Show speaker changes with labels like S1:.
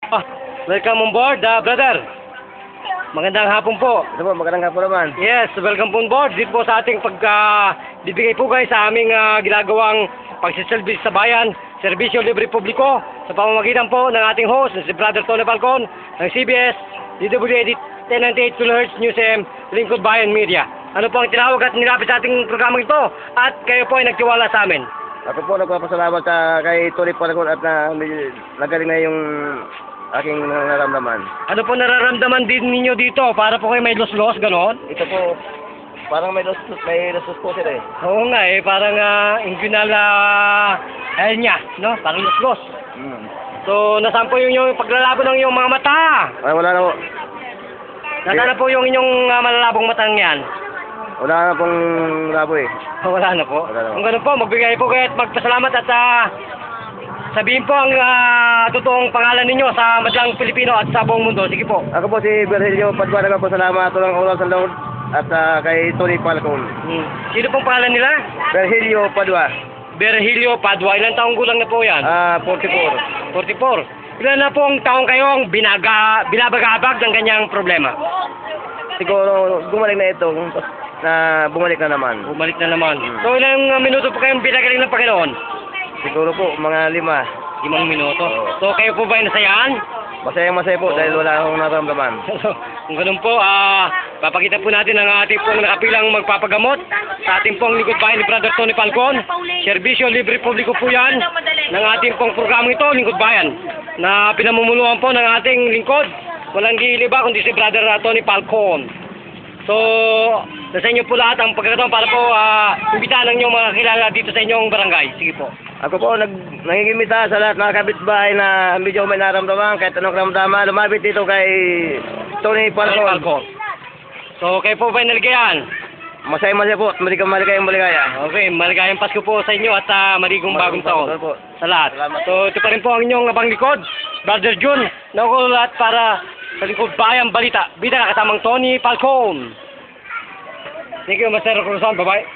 S1: Oh, welcome on board, brother. Magandang hapon po.
S2: Ito po, magandang hapon naman.
S1: Yes, welcome po on board. Dito po sa ating bibigay po kayo sa aming ginagawang pagsiservice sa bayan, Serbisyo Libre Publiko, sa pamamagitan po ng ating host, si Brother Tony Falcon, ng CBS, DWD 1098 kHz News M, Lingkod Bayan Media. Ano po ang tinawag at nilapit sa ating programang ito at kayo po ay nagtiwala sa amin.
S2: Ako po nagpapasalamat kay Tony Falcon at nagaling na yung aking nararamdaman.
S1: Ano po nararamdaman din ninyo dito? Para po kayo may los-los, gano'n?
S2: Ito po, parang may lusus po sila eh.
S1: Oo nga eh, parang inguinal hernia, no? Parang los-los. So, nasaan po yung paglalaban ng iyong mga mata?
S2: Ay, wala na po.
S1: Nasaan na po yung inyong malalabong matang yan?
S2: Wala na pong labo eh.
S1: Wala na po.
S2: Wala na po.
S1: Kung ganun po, magbigay po kayo at magpasalamat at sabihin po ang totoong pangalan ninyo sa madlang Pilipino at sa buong mundo. Sige po.
S2: Ako po si Virgilio Padua, nagpapasalamat tulang oras sa Lord at kay Tony Falcon.
S1: Sino pong pangalan nila?
S2: Virgilio Padua.
S1: Virgilio Padua. Ilang taong gulang na po yan?
S2: 44.
S1: 44. Ilan na pong taong kayong binabagabag ng kanyang problema?
S2: Siguro gumaling na ito na bumalik na naman.
S1: Bumalik na naman. So ilang minuto po kayong pinagaling ng Panginoon?
S2: Siguro po mga 5.
S1: 5 minuto. So kayo po ba ay nasayaan?
S2: Masaya po dahil wala akong nararamdaman.
S1: Kung ganun po, papakita po natin ang ating pong nakapilang magpapagamot sa ating pong Lingkod Bayan ni Brother Tony Falcon. Serbisyo Libre Publiko po yan ng ating pong programang ito, Lingkod Bayan, na pinamumuluhan po ng ating lingkod. Walang iba kundi si Brother Tony Falcon. So, nasa inyo po lahat ang pagkakataon para po imbitahan ng inyong mga kilala dito sa inyong barangay. Sige po.
S2: Ako po nangingimita sa lahat ng kapitbahay na medyo may naramdaman kahit anong karamdaman, lumapit dito kay Tony Falcon.
S1: So, kayo po ba naligayan?
S2: Masaya po at maligayang maligaya.
S1: Okay, maligayang Pasko po sa inyo at maligong bagong taon
S2: po
S1: sa lahat.
S2: Salamat.
S1: So, ito pa rin po ang inyong abang likod, Brother Jun, na ako lahat para sa Lingkod Bayan Balita. Bida na kasamang Tony Falcon. Thank you, Master Cruzon. Bye-bye.